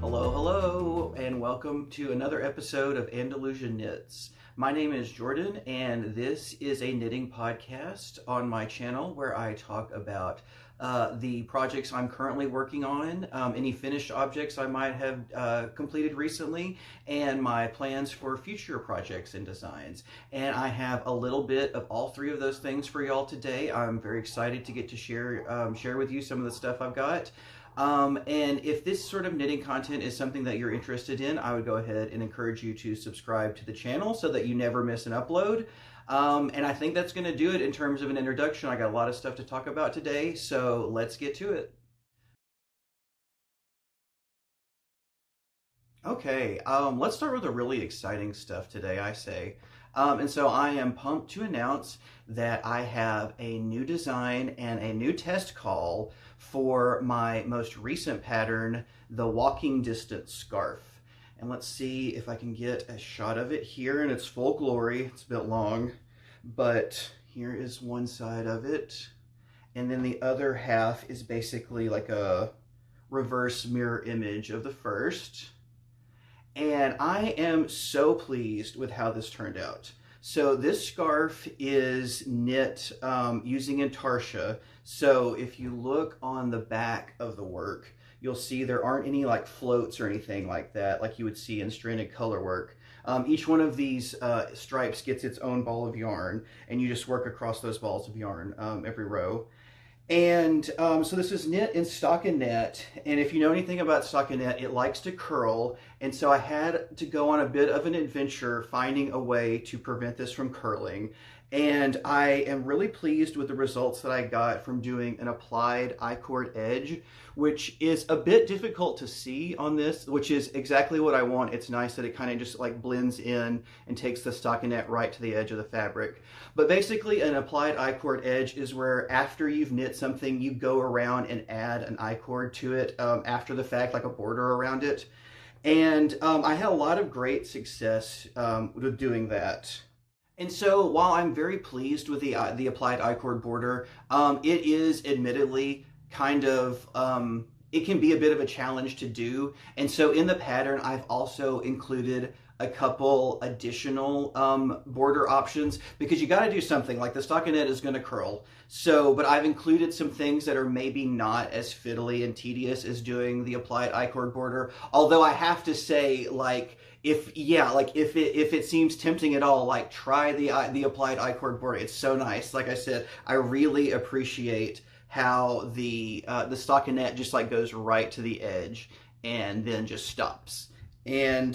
Hello, hello, and welcome to another episode of Andalusia Knits. My name is Jordan, and this is a knitting podcast on my channel where I talk about the projects I'm currently working on, any finished objects I might have completed recently, and my plans for future projects and designs. And I have a little bit of all three of those things for y'all today. I'm very excited to get to share with you some of the stuff I've got. And if this sort of knitting content is something that you're interested in, I would go ahead and encourage you to subscribe to the channel so that you never miss an upload. And I think that's going to do it in terms of an introduction. I got a lot of stuff to talk about today, so let's get to it. Okay, let's start with the really exciting stuff today, I say. And so I am pumped to announce that I have a new design and a new test call for my most recent pattern, the walking distance scarf. And let's see if I can get a shot of it here in its full glory. It's a bit long, but here is one side of it. And then the other half is basically like a reverse mirror image of the first. And I am so pleased with how this turned out. So this scarf is knit using Andalusia. So if you look on the back of the work, you'll see there aren't any like floats or anything like that, like you would see in stranded color work. Each one of these stripes gets its own ball of yarn, and you just work across those balls of yarn every row. And so this is knit in stockinette, and if you know anything about stockinette, it likes to curl, and so I had to go on a bit of an adventure finding a way to prevent this from curling. And I am really pleased with the results that I got from doing an applied I-cord edge, which is a bit difficult to see on this, which is exactly what I want. It's nice that it kind of just like blends in and takes the stockinette right to the edge of the fabric. But basically an applied I-cord edge is where after you've knit something, you go around and add an I-cord to it after the fact, like a border around it. And I had a lot of great success with doing that. And so while I'm very pleased with the applied I-cord border, it is admittedly kind of, it can be a bit of a challenge to do. And so in the pattern, I've also included a couple additional border options, because you got to do something. Like the stockinette is going to curl. So, but I've included some things that are maybe not as fiddly and tedious as doing the applied I-cord border. Although I have to say, like, if it seems tempting at all, like try the applied I-cord border. It's so nice. Like I said, I really appreciate how the stockinette just like goes right to the edge and then just stops. And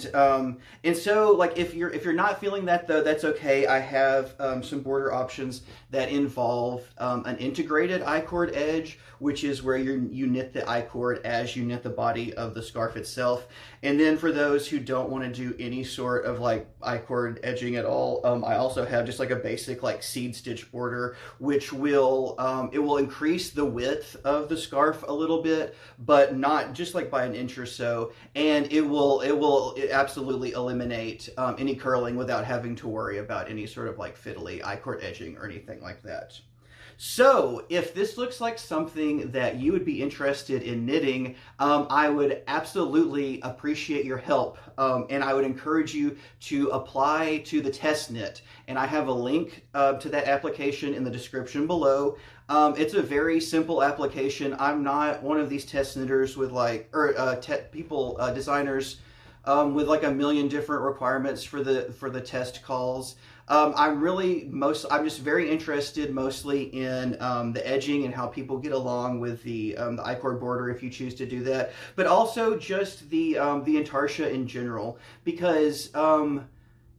so like if you're not feeling that though, that's okay. I have some border options that involve an integrated I-cord edge, which is where you knit the I-cord as you knit the body of the scarf itself. And then for those who don't want to do any sort of like I-cord edging at all, I also have just like a basic like seed stitch border, which will it will increase the width of the scarf a little bit, but not just like by an inch or so, and it will absolutely eliminate any curling without having to worry about any sort of like fiddly I-cord edging or anything like that. So if this looks like something that you would be interested in knitting, I would absolutely appreciate your help, and I would encourage you to apply to the test knit. And I have a link to that application in the description below. It's a very simple application. I'm not one of these test knitters with like, designers with like a million different requirements for the test calls. I'm just very interested mostly in the edging and how people get along with the I-cord border if you choose to do that, but also just the Andalusia in general, because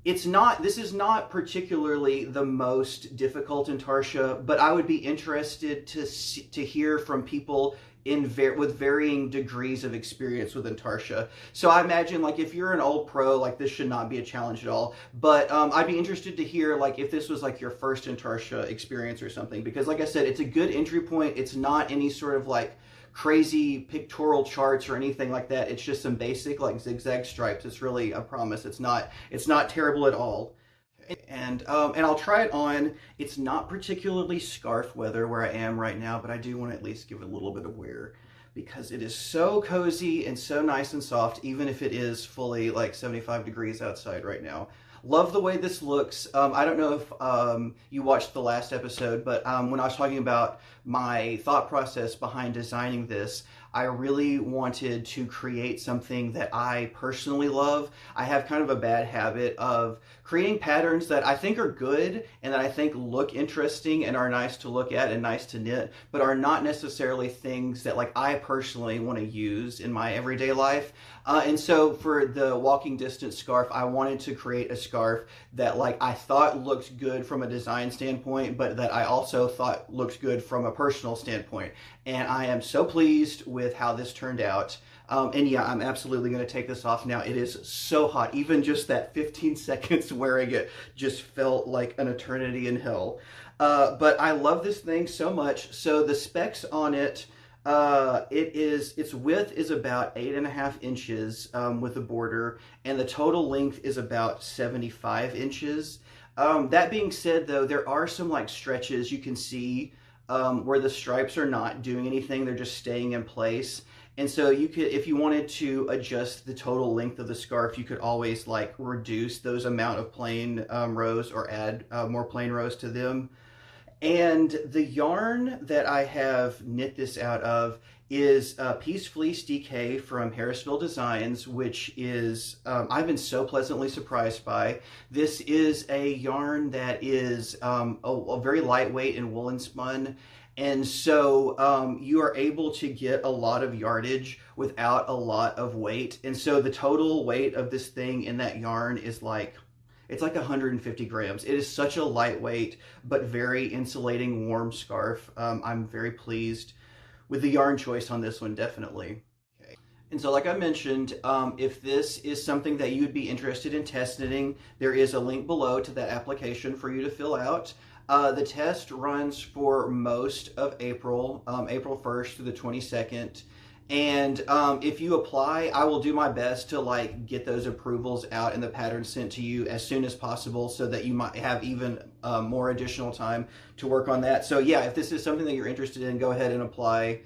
this is not particularly the most difficult Andalusia, but I would be interested to hear from people with varying degrees of experience with Andalusia. So I imagine like if you're an old pro, like this should not be a challenge at all. But I'd be interested to hear like if this was like your first Andalusia experience or something, because like I said, it's a good entry point. It's not any sort of like crazy pictorial charts or anything like that. It's just some basic like zigzag stripes. It's really, a promise, it's not terrible at all. And I'll try it on. It's not particularly scarf weather where I am right now, but I do want to at least give it a little bit of wear. because it is so cozy and so nice and soft, even if it is fully like 75 degrees outside right now. Love the way this looks. I don't know if you watched the last episode, but when I was talking about my thought process behind designing this, I really wanted to create something that I personally love. I have kind of a bad habit of creating patterns that I think are good and that I think look interesting and are nice to look at and nice to knit, but are not necessarily things that like I personally want to use in my everyday life. And so for the walking distance scarf, I wanted to create a scarf that like I thought looked good from a design standpoint, but that I also thought looked good from a personal standpoint. And I am so pleased with how this turned out. And yeah, I'm absolutely going to take this off now. It is so hot. Even just that 15 seconds wearing it just felt like an eternity in hell. But I love this thing so much. So the specs on it, its width is about 8.5 inches with a border, and the total length is about 75 inches. That being said, though, there are some like stretches you can see where the stripes are not doing anything, they're just staying in place. And so you could, if you wanted to adjust the total length of the scarf, you could always like reduce those amount of plain rows or add more plain rows to them. And the yarn that I have knit this out of is Peace Fleece DK from Harrisville Designs, which is, I've been so pleasantly surprised by. This is a yarn that is a very lightweight and woolen spun. And so you are able to get a lot of yardage without a lot of weight. And so the total weight of this thing in that yarn is like, it's like 150 grams. It is such a lightweight, but very insulating, warm scarf. I'm very pleased with the yarn choice on this one, definitely. Okay. And so like I mentioned, if this is something that you'd be interested in test knitting, there is a link below to that application for you to fill out. The test runs for most of April, April 1st through the 22nd. And if you apply, I will do my best to like get those approvals out and the pattern sent to you as soon as possible so that you might have even more additional time to work on that. So yeah, if this is something that you're interested in, go ahead and apply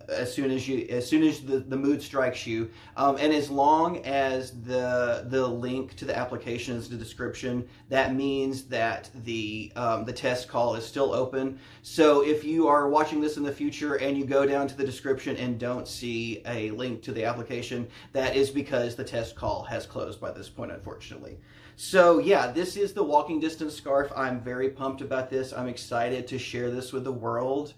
as soon as the mood strikes you. And as long as the link to the application is in the description, that means that the test call is still open. So if you are watching this in the future and you go down to the description and don't see a link to the application, that is because the test call has closed by this point, unfortunately. So yeah, this is the walking distance scarf. I'm very pumped about this. I'm excited to share this with the world.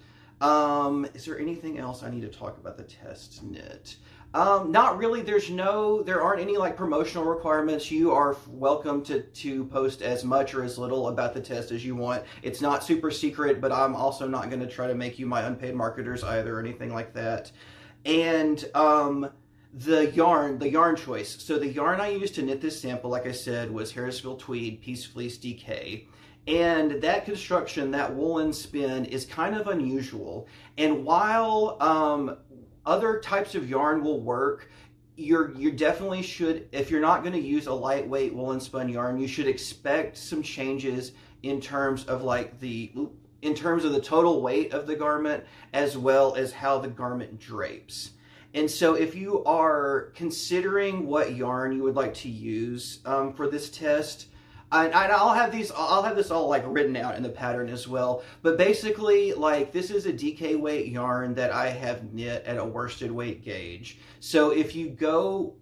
Is there anything else I need to talk about the test knit? Not really. There aren't any like promotional requirements. You are welcome to post as much or as little about the test as you want. It's not super secret, but I'm also not going to try to make you my unpaid marketers either or anything like that. And the yarn choice. So the yarn I used to knit this sample, like I said, was Harrisville Tweed Peace Fleece DK. And that construction, that woolen spin, is kind of unusual. And while other types of yarn will work, you definitely should, if you're not going to use a lightweight woolen spun yarn, you should expect some changes in terms of like the total weight of the garment, as well as how the garment drapes. And so if you are considering what yarn you would like to use for this test, I'll have this all like written out in the pattern as well. But basically, like, this is a DK weight yarn that I have knit at a worsted weight gauge. So if you go,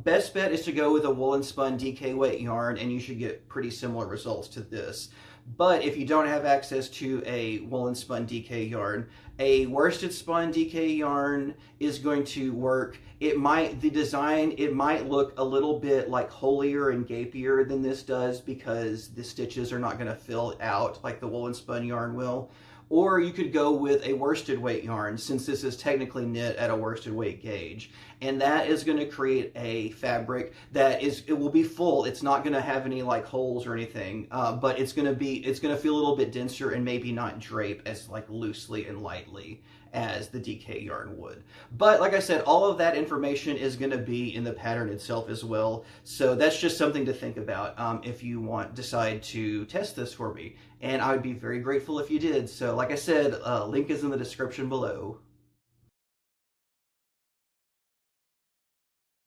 best bet is to go with a woolen spun DK weight yarn, and you should get pretty similar results to this. But if you don't have access to a woolen spun DK yarn, a worsted spun DK yarn is going to work. The design might look a little bit like holier and gapier than this does because the stitches are not going to fill out like the woolen spun yarn will. Or you could go with a worsted weight yarn, since this is technically knit at a worsted weight gauge. And that is going to create a fabric that it will be full. It's not going to have any like holes or anything, but it's going to feel a little bit denser and maybe not drape as like loosely and lightly as the DK yarn would. But like I said, all of that information is going to be in the pattern itself as well. So that's just something to think about if you decide to test this for me. And I would be very grateful if you did. So like I said, link is in the description below.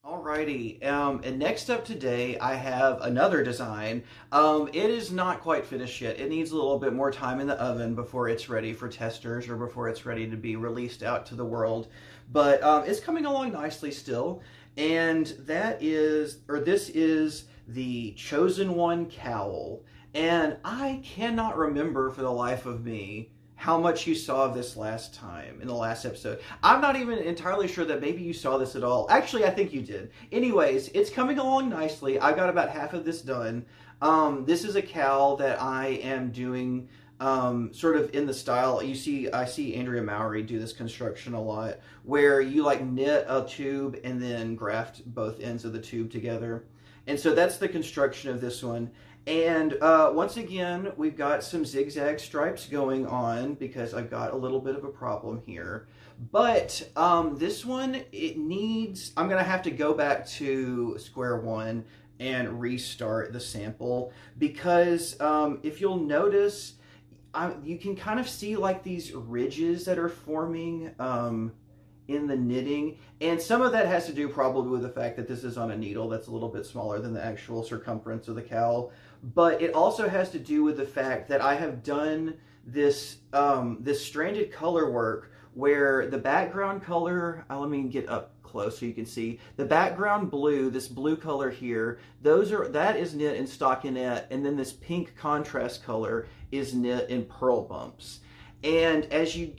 Alrighty, and next up today I have another design. It is not quite finished yet. It needs a little bit more time in the oven before it's ready for testers or before it's ready to be released out to the world. But it's coming along nicely still, and this is the Chosen One Cowl. And I cannot remember for the life of me how much you saw of this last time in the last episode. I'm not even entirely sure that maybe you saw this at all. Actually, I think you did. Anyways, it's coming along nicely. I got about half of this done. This is a cowl that I am doing sort of in the style I see Andrea Mowry do this construction a lot, where you like knit a tube and then graft both ends of the tube together. And so that's the construction of this one. And once again, we've got some zigzag stripes going on because I've got a little bit of a problem here. But this one, I'm going to have to go back to square one and restart the sample because if you'll notice, you can kind of see like these ridges that are forming in the knitting, and some of that has to do probably with the fact that this is on a needle that's a little bit smaller than the actual circumference of the cowl, but it also has to do with the fact that I have done this this stranded color work where the background color, let me get up close so you can see the background blue, this blue color here, that is knit in stockinette, and then this pink contrast color is knit in purl bumps. And as you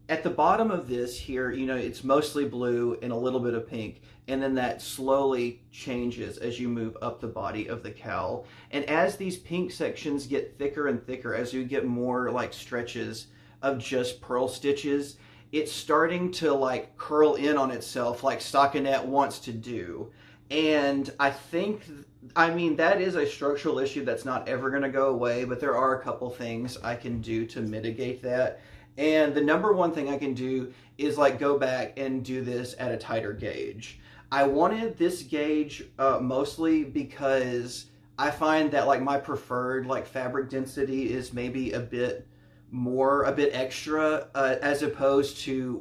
at the bottom of this here, you know, it's mostly blue and a little bit of pink, and then that slowly changes as you move up the body of the cowl. And as these pink sections get thicker and thicker, as you get more like stretches of just purl stitches, it's starting to like curl in on itself like stockinette wants to do. And I mean, that is a structural issue that's not ever going to go away, but there are a couple things I can do to mitigate that. And the number one thing I can do is like go back and do this at a tighter gauge. I wanted this gauge mostly because I find that like my preferred like fabric density is maybe a bit extra as opposed to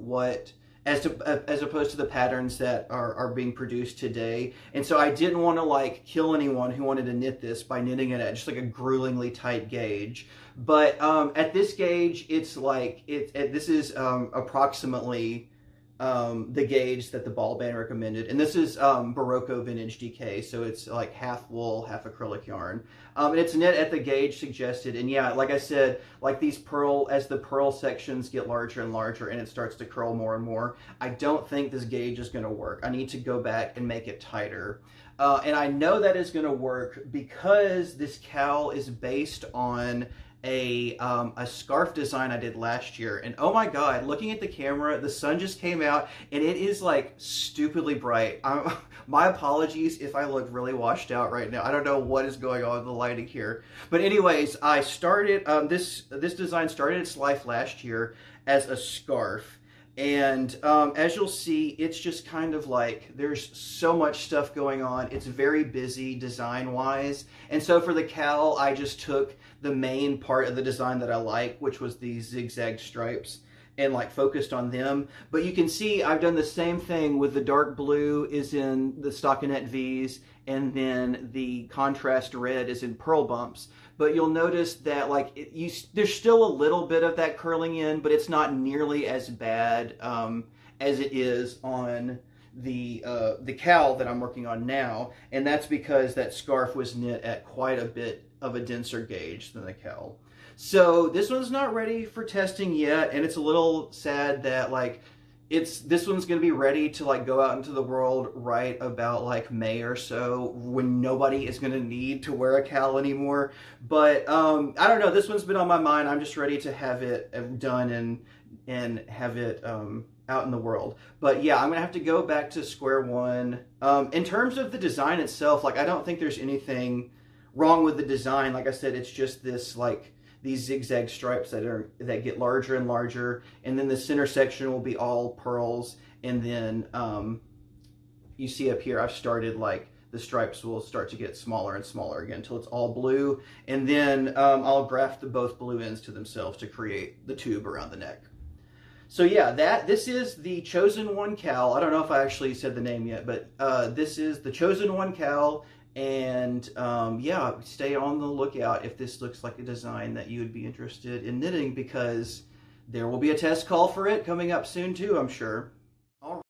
the patterns that are being produced today. And so I didn't want to like kill anyone who wanted to knit this by knitting it at just like a gruelingly tight gauge. But at this gauge, it's like this is approximately the gauge that the ball band recommended, and this is Barocco Vintage DK, so it's like half wool, half acrylic yarn, and it's knit at the gauge suggested. And yeah, like I said, like as the purl sections get larger and larger and it starts to curl more and more, I don't think this gauge is going to work. I need to go back and make it tighter, and I know that is going to work because this cowl is based on a scarf design I did last year. And oh my god, looking at the camera, the sun just came out and it is like stupidly bright. My apologies if I look really washed out right now. I don't know what is going on with the lighting here. But anyways, I started this design started its life last year as a scarf. And as you'll see, it's just kind of like there's so much stuff going on. It's very busy design wise. And so for the cowl, I just took the main part of the design that I like, which was these zigzag stripes, and like focused on them. But you can see I've done the same thing with the dark blue is in the stockinette V's, and then the contrast red is in purl bumps. But you'll notice that like there's still a little bit of that curling in, but it's not nearly as bad as it is on the cowl that I'm working on now. And that's because that scarf was knit at quite a bit of a denser gauge than the cowl. So this one's not ready for testing yet, and it's a little sad that like this one's going to be ready to like go out into the world right about like May or so, when nobody is going to need to wear a cowl anymore. But I don't know, this one's been on my mind. I'm just ready to have it done and have it out in the world. But yeah, I'm gonna have to go back to square one. In terms of the design itself, like I don't think there's anything wrong with the design. Like I said, it's just this like these zigzag stripes that get larger and larger, and then the center section will be all pearls. And then you see up here, I've started like the stripes will start to get smaller and smaller again until it's all blue, and then I'll graft both blue ends to themselves to create the tube around the neck. So yeah, this is the Chosen One Cowl. I don't know if I actually said the name yet, but this is the Chosen One Cowl. And yeah, stay on the lookout if this looks like a design that you would be interested in knitting, because there will be a test call for it coming up soon too, I'm sure. All right.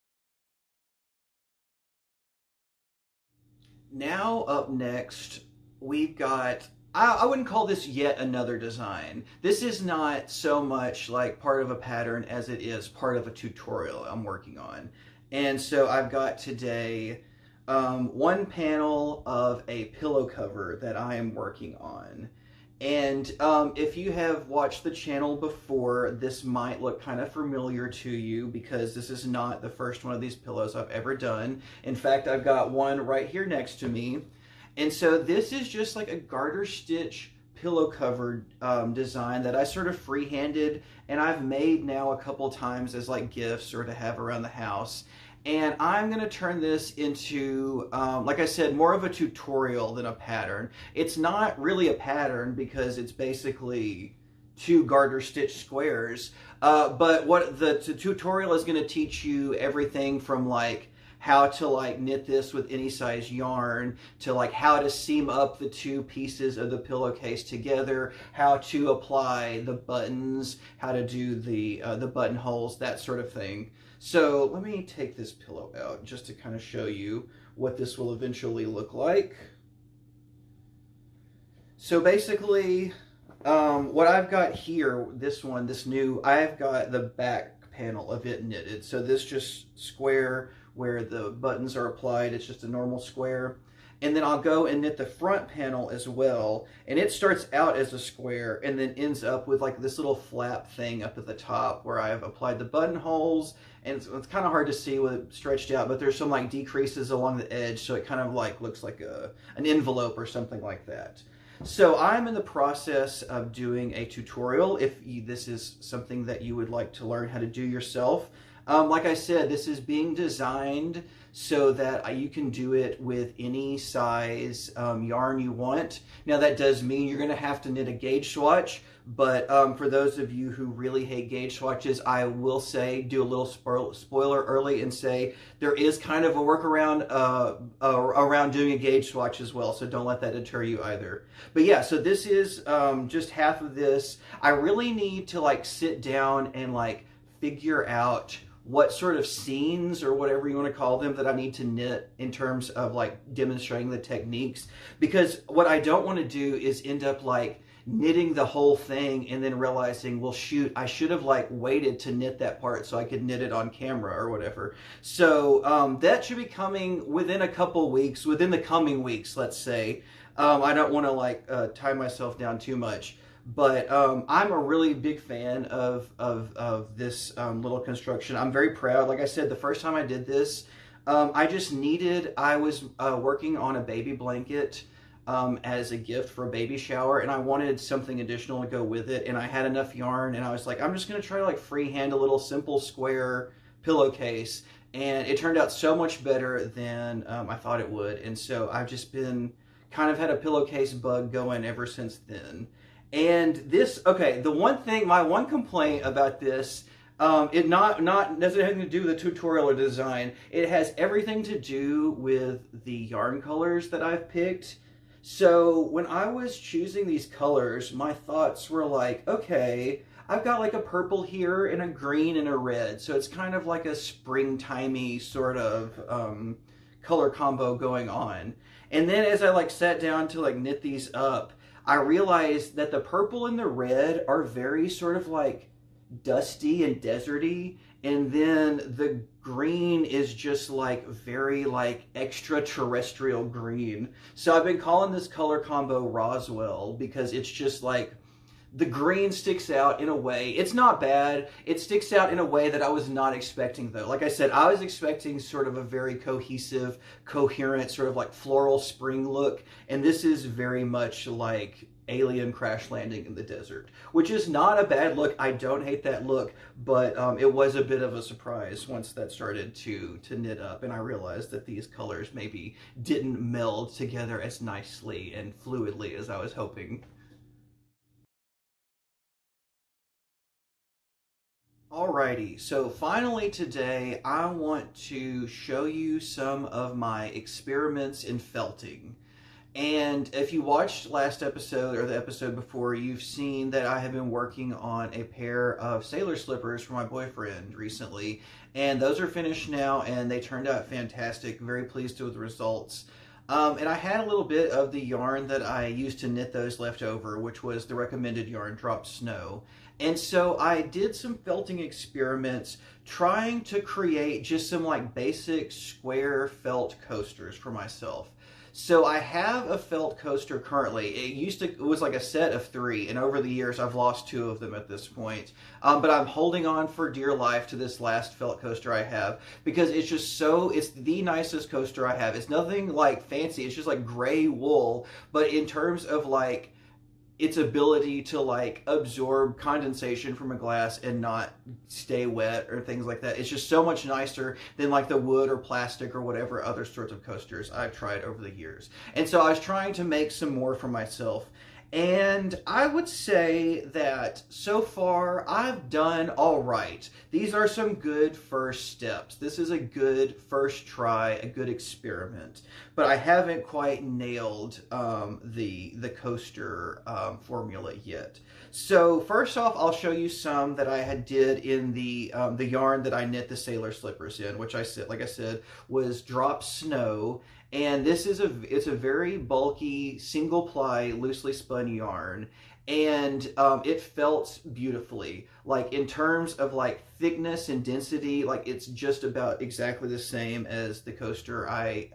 Now up next, we've got, I wouldn't call this yet another design. This is not so much like part of a pattern as it is part of a tutorial I'm working on. And so I've got today one panel of a pillow cover that I am working on. And if you have watched the channel before, this might look kind of familiar to you, because this is not the first one of these pillows I've ever done. In fact, I've got one right here next to me. And so this is just like a garter stitch pillow cover design that I sort of freehanded, and I've made now a couple times as like gifts or to have around the house. And I'm going to turn this into, like I said, more of a tutorial than a pattern. It's not really a pattern because it's basically two garter stitch squares. But what the tutorial is going to teach you everything from like how to like knit this with any size yarn, to like how to seam up the two pieces of the pillowcase together, how to apply the buttons, how to do the buttonholes, that sort of thing. So let me take this pillow out just to kind of show you what this will eventually look like. So basically, what I've got here, this new, I've got the back panel of it knitted. So this just square where the buttons are applied, it's just a normal square. And then I'll go and knit the front panel as well. And it starts out as a square and then ends up with like this little flap thing up at the top where I've applied the buttonholes. And it's kind of hard to see with it stretched out, but there's some like decreases along the edge, so it kind of like looks like an envelope or something like that. So I'm in the process of doing a tutorial if this is something that you would like to learn how to do yourself. Like I said, this is being designed so that you can do it with any size yarn you want. Now that does mean you're going to have to knit a gauge swatch, but for those of you who really hate gauge swatches, I will say, do a little spoiler early and say there is kind of a workaround around doing a gauge swatch as well, so don't let that deter you either. But yeah, so this is just half of this. I really need to like sit down and like figure out what sort of scenes or whatever you want to call them that I need to knit in terms of like demonstrating the techniques, because what I don't want to do is end up like knitting the whole thing and then realizing, well shoot, I should have like waited to knit that part so I could knit it on camera or whatever. So that should be coming within a couple weeks, within the coming weeks, let's say. I don't want to like tie myself down too much. But I'm a really big fan of this little construction. I'm very proud. Like I said, the first time I did this, I was working on a baby blanket as a gift for a baby shower, and I wanted something additional to go with it, and I had enough yarn, and I was like, I'm just going to try to like freehand a little simple square pillowcase, and it turned out so much better than I thought it would. And so I've just been kind of had a pillowcase bug going ever since then. And this, okay, my one complaint about this, it not doesn't have anything to do with the tutorial or design. It has everything to do with the yarn colors that I've picked. So when I was choosing these colors, my thoughts were like, okay, I've got like a purple here and a green and a red. So it's kind of like a springtimey sort of color combo going on. And then as I like sat down to like knit these up, I realized that the purple and the red are very sort of like dusty and deserty, and then the green is just like very like extraterrestrial green. So I've been calling this color combo Roswell, because it's just like the green sticks out in a way. It's not bad. It sticks out in a way that I was not expecting though. Like I said, I was expecting sort of a very cohesive, coherent, sort of like floral spring look. And this is very much like alien crash landing in the desert, which is not a bad look. I don't hate that look, but it was a bit of a surprise once that started to knit up, and I realized that these colors maybe didn't meld together as nicely and fluidly as I was hoping. Alrighty, so finally today I want to show you some of my experiments in felting. And if you watched last episode or the episode before, you've seen that I have been working on a pair of sailor slippers for my boyfriend recently. And those are finished now and they turned out fantastic. Very pleased with the results. And I had a little bit of the yarn that I used to knit those left over, which was the recommended yarn, Drop Snow. And so I did some felting experiments trying to create just some like basic square felt coasters for myself. So I have a felt coaster currently. It was like a set of 3, and over the years I've lost 2 of them at this point. But I'm holding on for dear life to this last felt coaster I have because it's the nicest coaster I have. It's nothing like fancy. It's just like gray wool, but in terms of like its ability to like absorb condensation from a glass and not stay wet or things like that. It's just so much nicer than like the wood or plastic or whatever other sorts of coasters I've tried over the years. And so I was trying to make some more for myself. And I would say that so far I've done all right. These are some good first steps. This is a good first try, a good experiment. But I haven't quite nailed the coaster formula yet. So first off, I'll show you some that I did in the yarn that I knit the sailor slippers in, which like I said, was Drop Snow. And this is it's a very bulky single ply loosely spun yarn, and it felt beautifully. Like in terms of like thickness and density, like it's just about exactly the same as the coaster I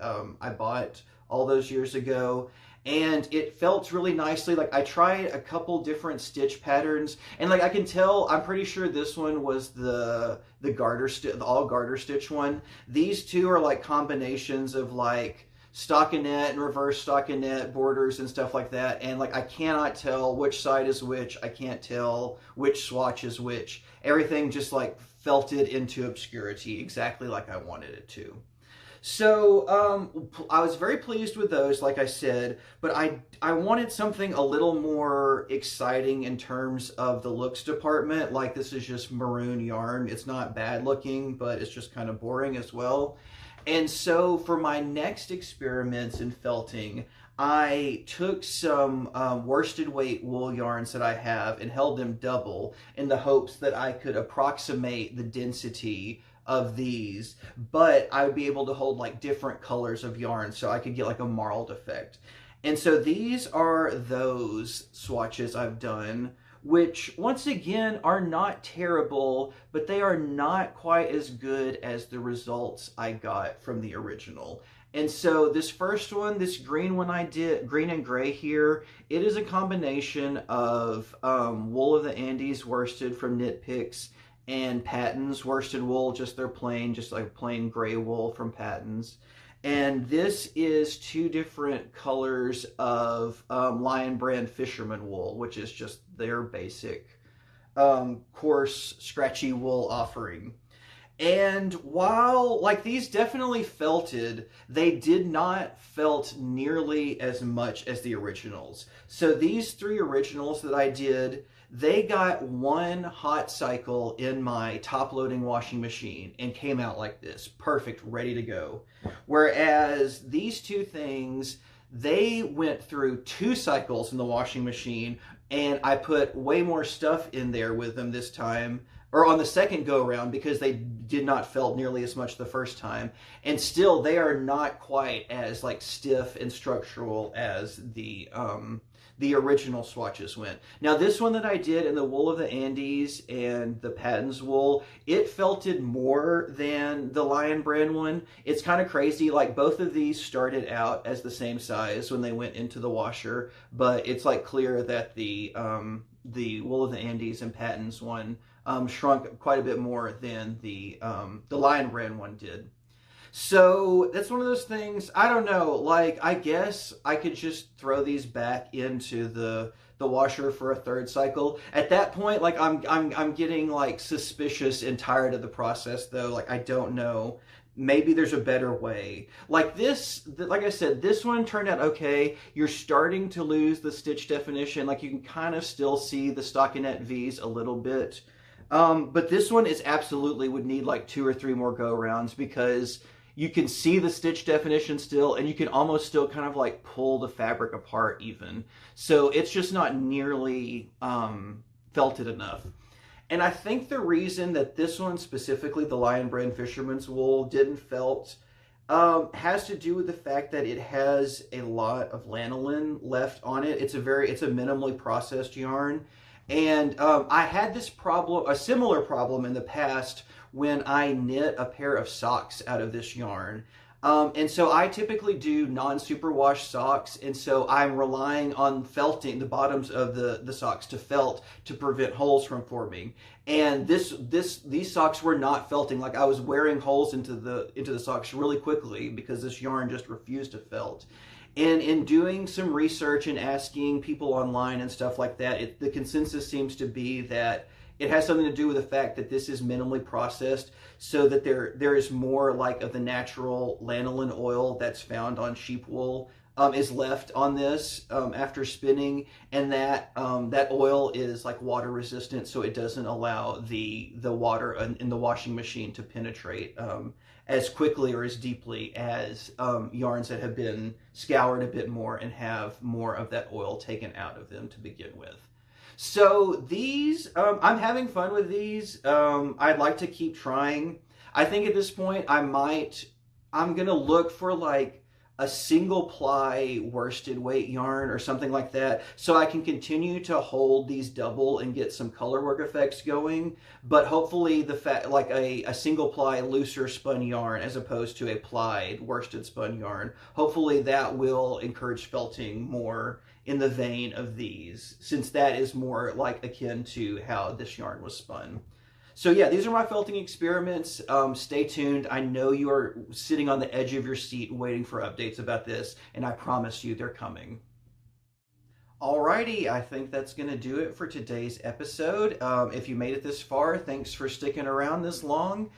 bought all those years ago. And it felt really nicely. Like I tried a couple different stitch patterns, and like I can tell, I'm pretty sure this one was the all garter stitch one. These two are like combinations of like stockinette and reverse stockinette borders and stuff like that. And like I cannot tell which side is which. I can't tell which swatch is which. Everything just like felted into obscurity exactly like I wanted it to. So I was very pleased with those, like I said, but I wanted something a little more exciting in terms of the looks department. Like this is just maroon yarn. It's not bad looking, but it's just kind of boring as well. And so for my next experiments in felting, I took some worsted weight wool yarns that I have and held them double in the hopes that I could approximate the density of these, but I would be able to hold like different colors of yarn so I could get like a marled effect. And so these are those swatches I've done, which once again are not terrible, but they are not quite as good as the results I got from the original. And so this first one, this green one I did, green and gray here, it is a combination of wool of the Andes worsted from Knit Picks and Patton's worsted wool, just like plain gray wool from Patton's. And this is 2 different colors of Lion Brand Fisherman wool, which is just their basic coarse, scratchy wool offering. And while like these definitely felted, they did not felt nearly as much as the originals. So these 3 originals that I did, they got 1 hot cycle in my top loading washing machine and came out like this, perfect, ready to go. Whereas these 2 things, they went through 2 cycles in the washing machine, and I put way more stuff in there with them this time, or on the second go around, because they did not felt nearly as much the first time. And still, they are not quite as like stiff and structural as the original swatches went. Now this one that I did in the wool of the Andes and the Patton's wool, it felted more than the Lion Brand one. It's kind of crazy, like both of these started out as the same size when they went into the washer, but it's like clear that the wool of the Andes and Patton's one shrunk quite a bit more than the Lion Brand one did. So that's one of those things, I don't know, like I guess I could just throw these back into the washer for a 3rd cycle. At that point, like I'm getting like suspicious and tired of the process though. Like I don't know, maybe there's a better way. Like this, like I said, this one turned out okay. You're starting to lose the stitch definition. Like you can kind of still see the stockinette V's a little bit. But this one is absolutely would need like 2 or 3 more go rounds because you can see the stitch definition still, and you can almost still kind of like pull the fabric apart even. So it's just not nearly felted enough. And I think the reason that this one specifically, the Lion Brand Fisherman's Wool, didn't felt has to do with the fact that it has a lot of lanolin left on it. It's a minimally processed yarn. And I had this problem, a similar problem in the past when I knit a pair of socks out of this yarn. And so I typically do non-superwash socks, and so I'm relying on felting the bottoms of the socks to felt to prevent holes from forming. And these socks were not felting. Like, I was wearing holes into the socks really quickly because this yarn just refused to felt. And in doing some research and asking people online and stuff like that, the consensus seems to be that it has something to do with the fact that this is minimally processed, so that there is more like of the natural lanolin oil that's found on sheep wool is left on this after spinning, and that that oil is like water resistant, so it doesn't allow the water in the washing machine to penetrate as quickly or as deeply as yarns that have been scoured a bit more and have more of that oil taken out of them to begin with. So these, I'm having fun with these. I'd like to keep trying. I think at this point I'm going to look for like a single ply worsted weight yarn or something like that, so I can continue to hold these double and get some color work effects going. But hopefully like a single ply looser spun yarn as opposed to a plied worsted spun yarn. Hopefully that will encourage felting more in the vein of these, since that is more like akin to how this yarn was spun. So yeah, these are my felting experiments. Stay tuned. I know you are sitting on the edge of your seat waiting for updates about this, and I promise you they're coming. Alrighty, I think that's going to do it for today's episode. If you made it this far, thanks for sticking around this long.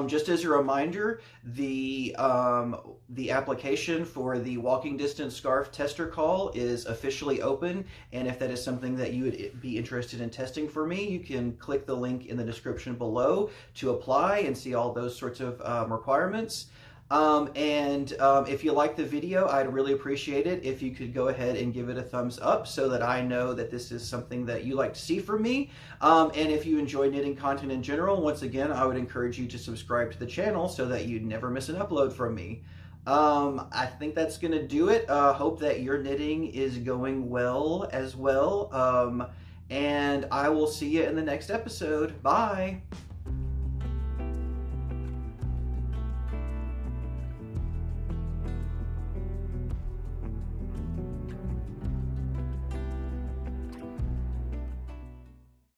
Just as a reminder, the application for the walking distance scarf tester call is officially open, and if that is something that you would be interested in testing for me, you can click the link in the description below to apply and see all those sorts of requirements. If you like the video, I'd really appreciate it if you could go ahead and give it a thumbs up so that I know that this is something that you like to see from me. And if you enjoy knitting content in general, once again, I would encourage you to subscribe to the channel so that you never miss an upload from me. I think that's going to do it. Hope that your knitting is going well as well. And I will see you in the next episode. Bye!